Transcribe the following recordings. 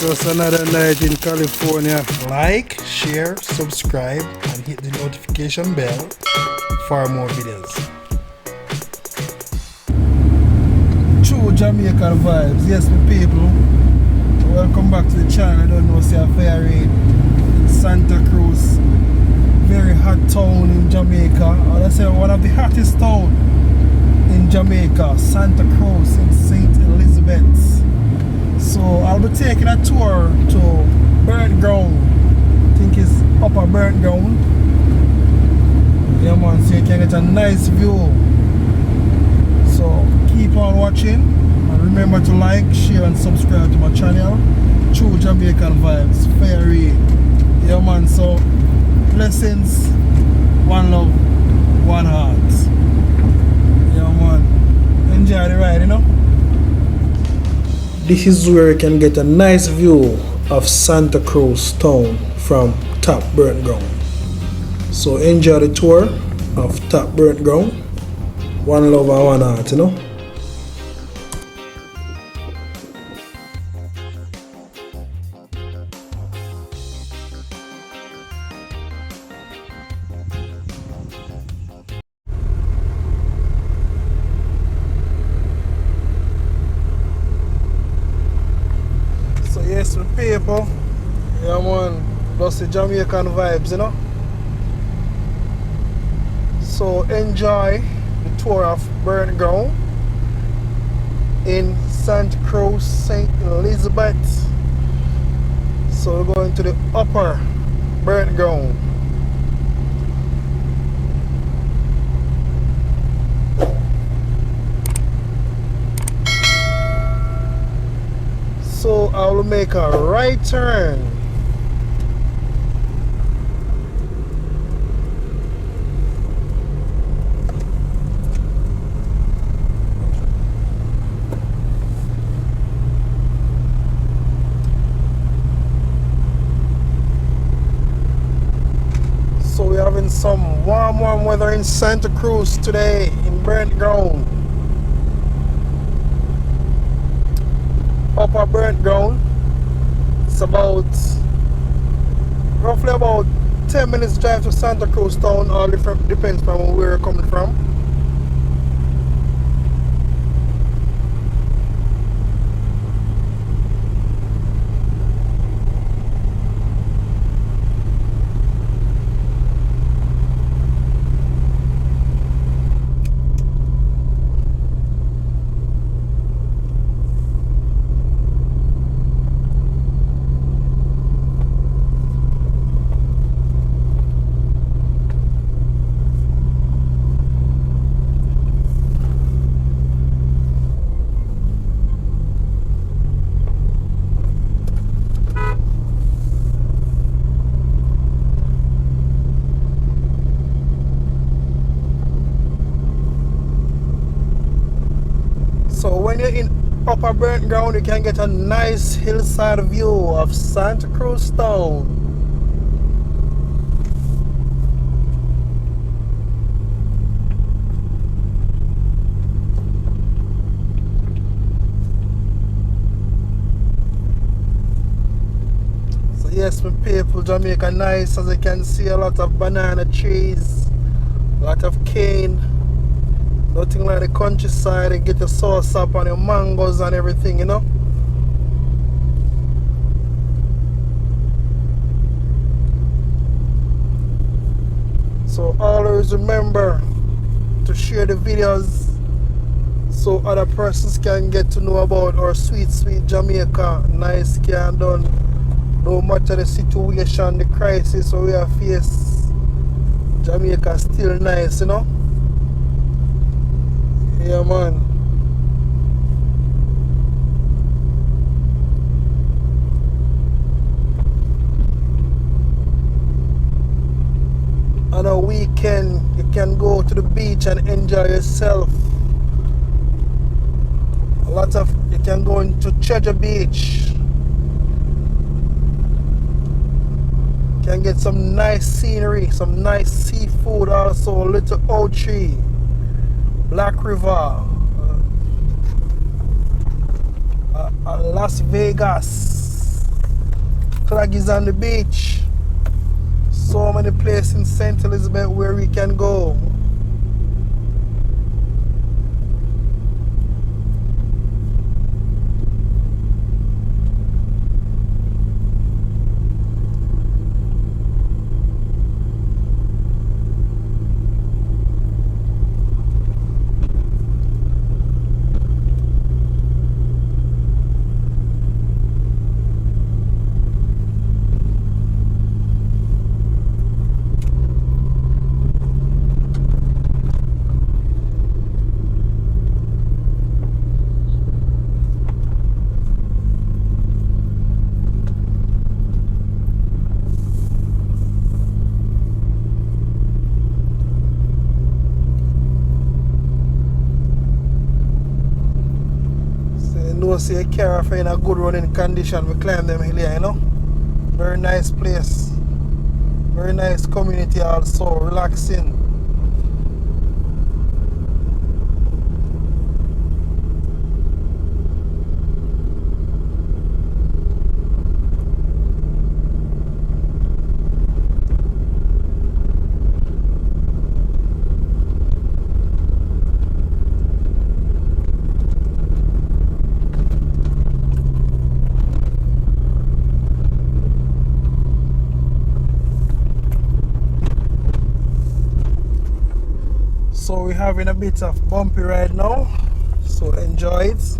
Just another night in California. Like, share, subscribe, and hit the notification bell for more videos. True Jamaican vibes. Yes, my people. Welcome back to the channel. I don't know, see a fair raid in Santa Cruz. Very hot town in Jamaica. Or let's say one of the hottest town in Jamaica. Santa Cruz in St. Elizabeth. So I'll be taking a tour to Burnt Ground. I think it's Upper Burnt Ground. Yeah man, so you can get a nice view. So keep on watching. And remember to like, share and subscribe to my channel. True Jamaican Vibes, Fairy. Yeah man, so blessings, one love, one heart. Yeah man, enjoy the ride, you know. This is where you can get a nice view of Santa Cruz town from Top Burnt Ground. So enjoy the tour of Top Burnt Ground. One love and one heart, you know. So yes, my people, yeah man, plus the Jamaican vibes, you know. So enjoy the tour of Burnt Ground in Santa Cruz, St. Elizabeth. So we're going to the Upper Burnt Ground. So I will make a right turn. So we're having some warm weather in Santa Cruz today in Burnt Ground. Upper Burnt Ground. It's about roughly about 10 minutes drive to Santa Cruz town. All different depends on where you're coming from. So when you're in Upper Burnt Ground, you can get a nice hillside view of Santa Cruz town. So yes, my people, Jamaica nice. As you can see, a lot of banana trees, a lot of cane. Nothing like the countryside. You get your sauce up on your mangoes and everything, you know. So always remember to share the videos so other persons can get to know about our sweet Jamaica. Nice can done. No matter the situation, the crisis we are face, Jamaica still nice, you know. Yeah man. On a weekend you can go to the beach and enjoy yourself. A lot of you can go into Treasure Beach. You can get some nice scenery, some nice seafood also, Little Old Tree, Black River, Las Vegas. Claggy's on the beach. So many places in St. Elizabeth where we can go. See a car in a good running condition. We climb them hill here, you know. Very nice place. Very nice community also. Relaxing. So we're having a bit of bumpy ride now, so enjoy it.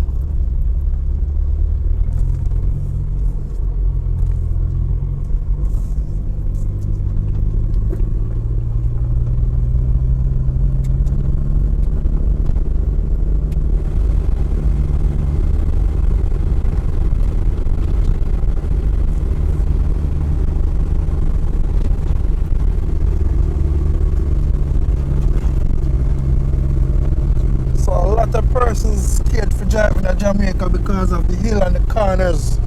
Persons scared for driving to Jamaica because of the hill and the corners.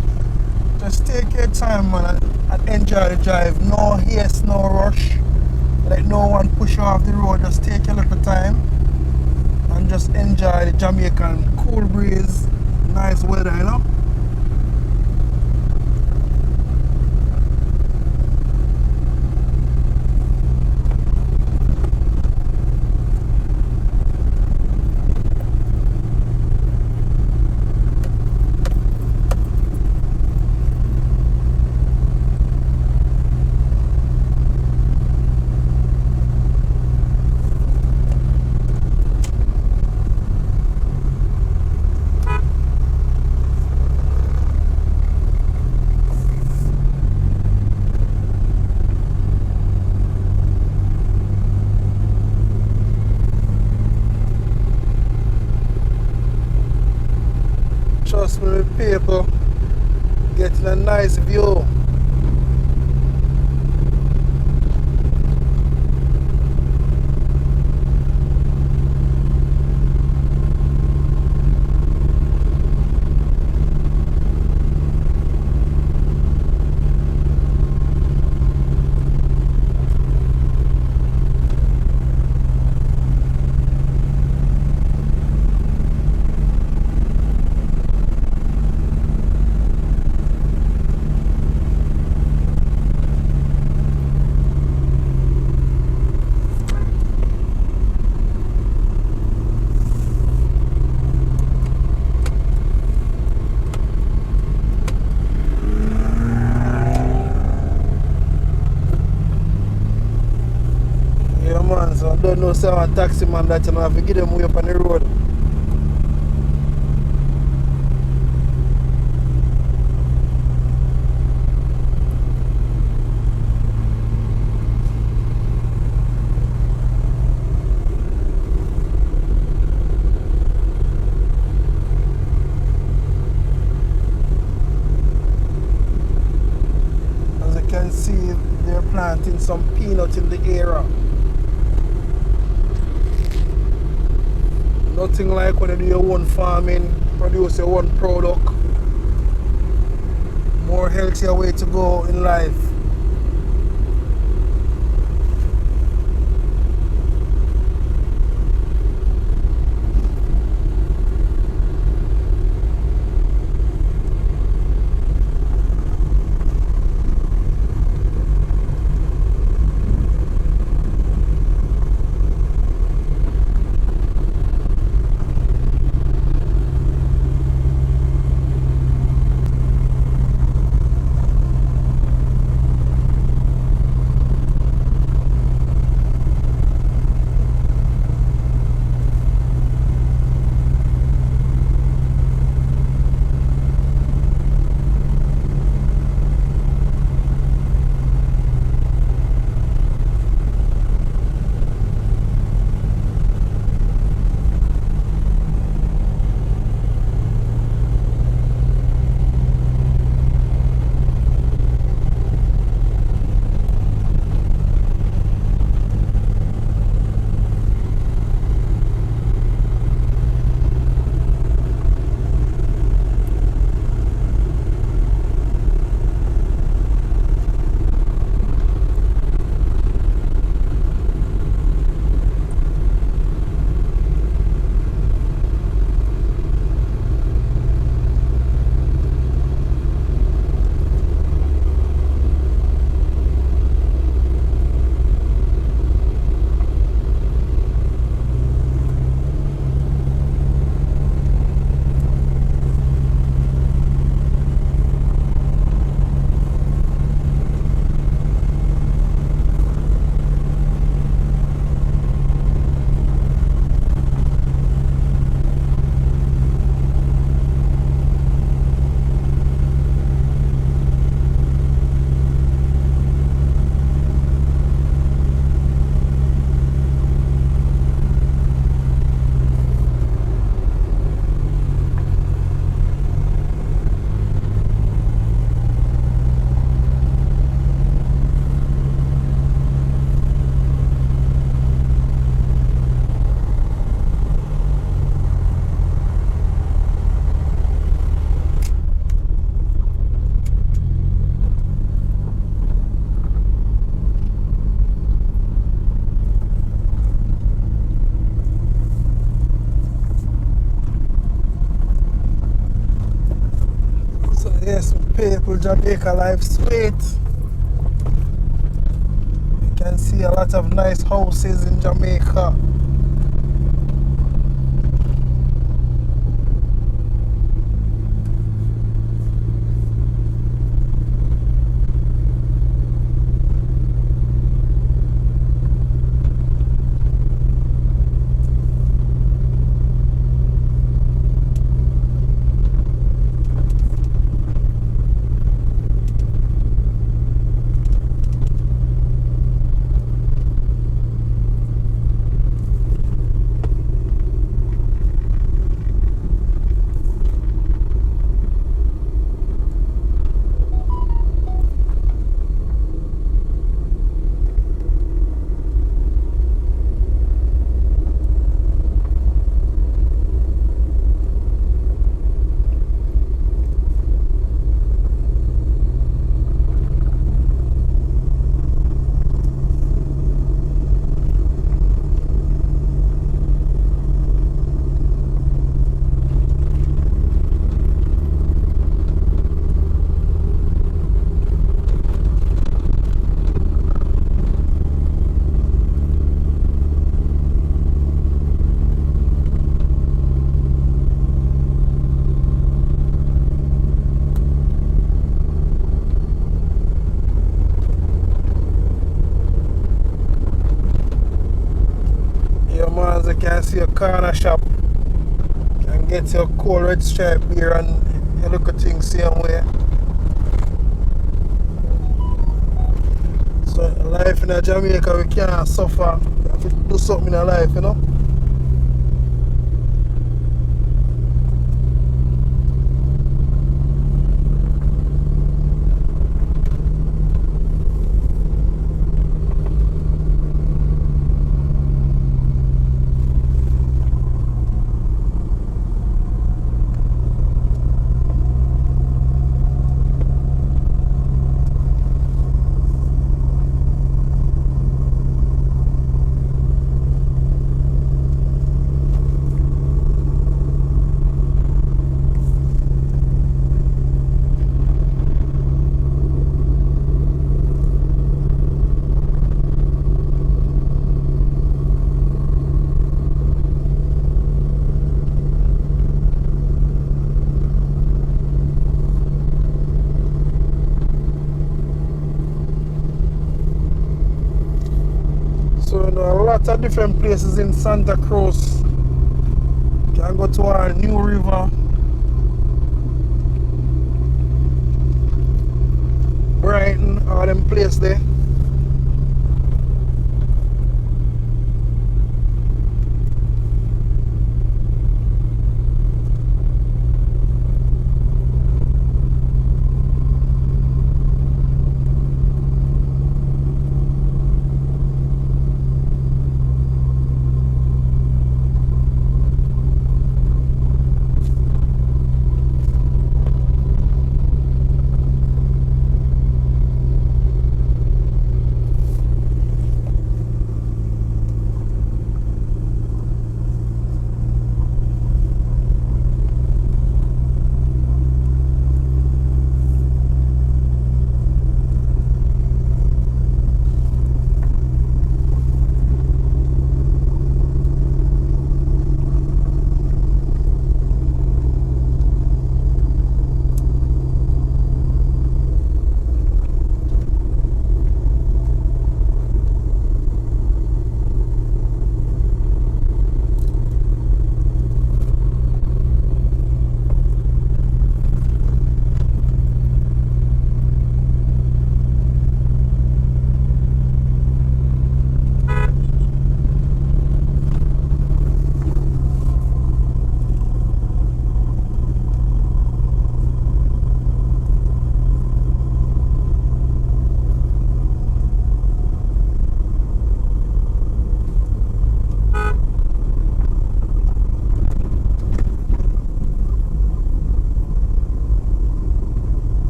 Just take your time, man, and enjoy the drive. No haste, no rush. Let no one push you off the road. Just take your little time and just enjoy the Jamaican cool breeze, nice weather, you know. Trust me, people, getting a nice view. So I don't know, say I'm a taxi man that you know, have to give them way up on the road. As you can see, they're planting some peanut in the area. Nothing like when you do your own farming, produce your own product. More healthier way to go in life. people, Jamaica life sweet. You can see a lot of nice houses in Jamaica. Yeah, man, as you can see a corner shop. Can get your cold red stripe beer and you look at things same way. So life in Jamaica we can't suffer. We have to do something in our life, you know. So you know, a lot of different places in Santa Cruz. You can go to our New River, Brighton, all them places there.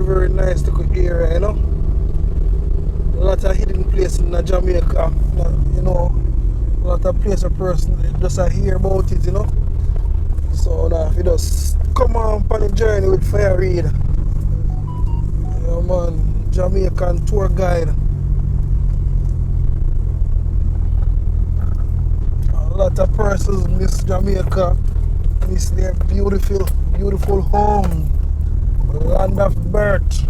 very nice little area, you know. A lot of hidden places in Jamaica, you know. A lot of places a person just hear about it, you know. So now if you just come on the journey with Fire Reid. Yeah man, Jamaican tour guide. A lot of persons miss Jamaica, miss their beautiful home, land of birth.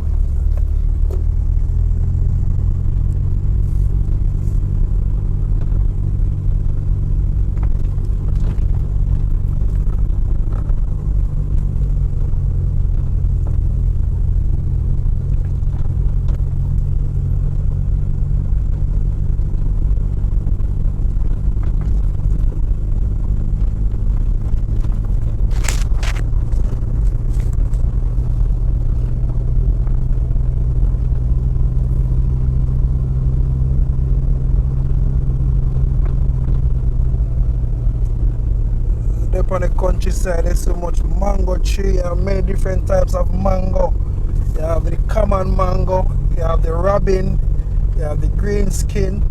Up on the countryside, there's so much mango tree and many different types of mango. You have the common mango, you have the robin, you have the green skin,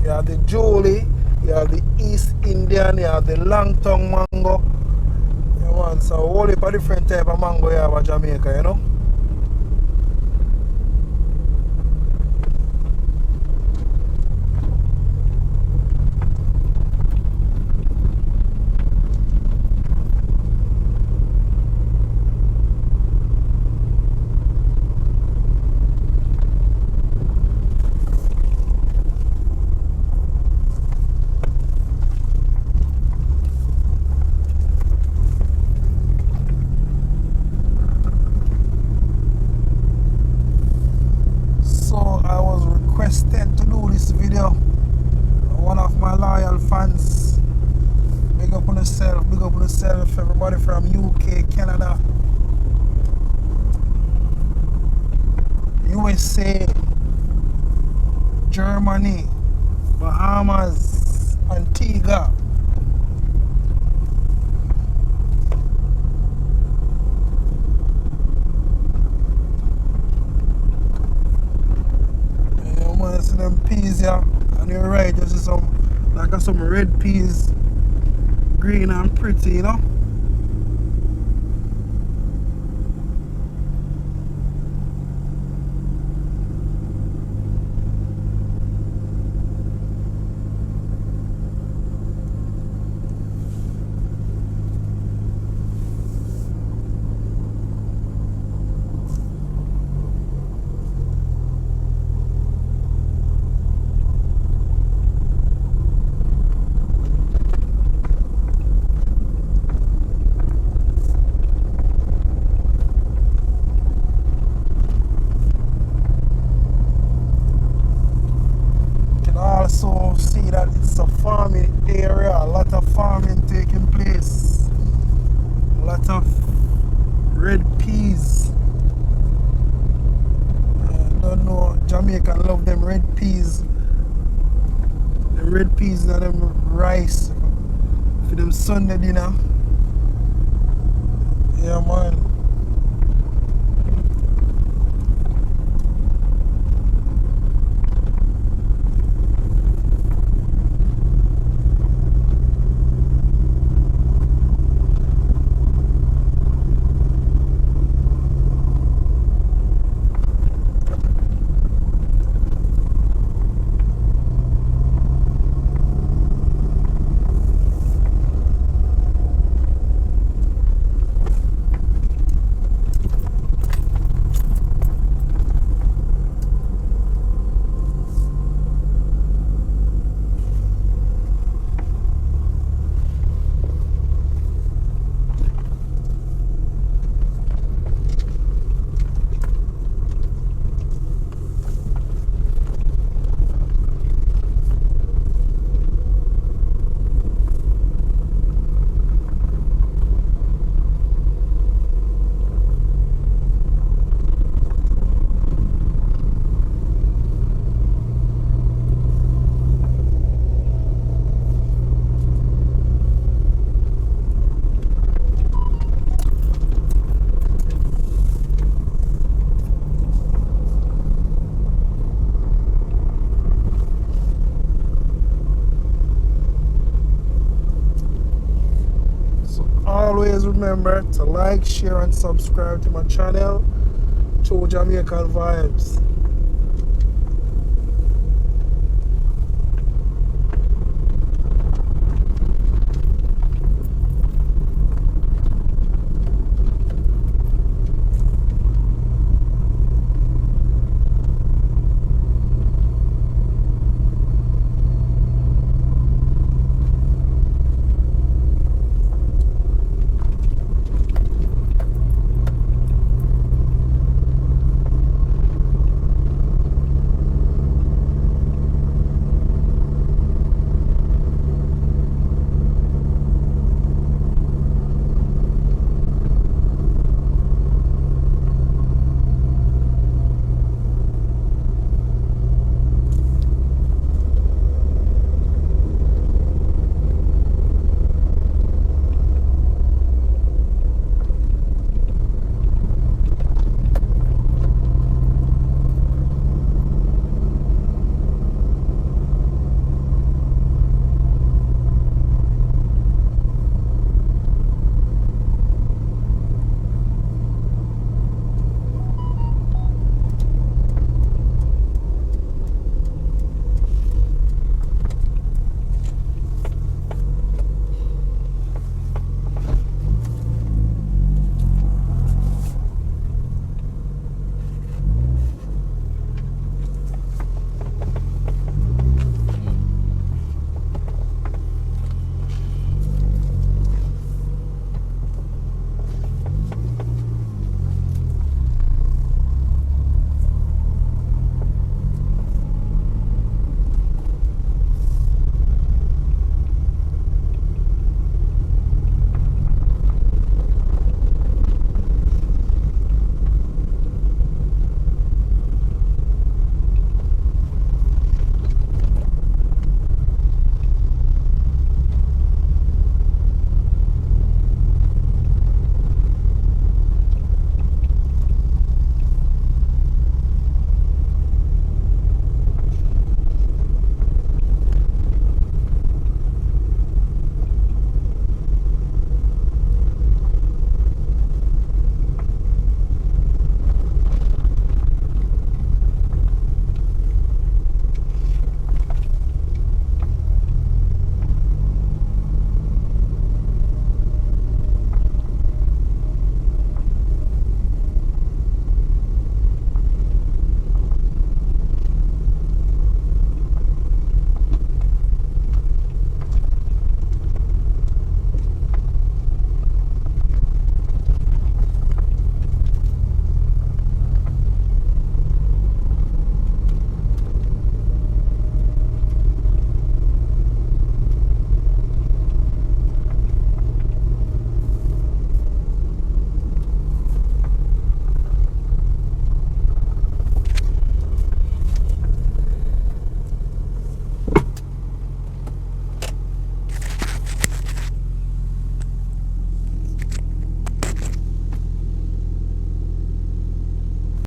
you have the Julie, you have the East Indian, you have the long tongue mango. You want so a whole heap of different type of mango you have in Jamaica, you know. I was requested to do this video. One of my loyal fans. Big up on yourself, everybody from UK, Canada, USA, Germany, Bahamas, Antigua. See them peas here on your right, you see some red peas, green and pretty, you know. Also see that it's a farming area, a lot of farming taking place, a lot of red peas. I don't know, Jamaica love them red peas. The red peas and them rice for them Sunday dinner. Yeah man. remember to like, share and subscribe to my channel, True Jamaican Vibes.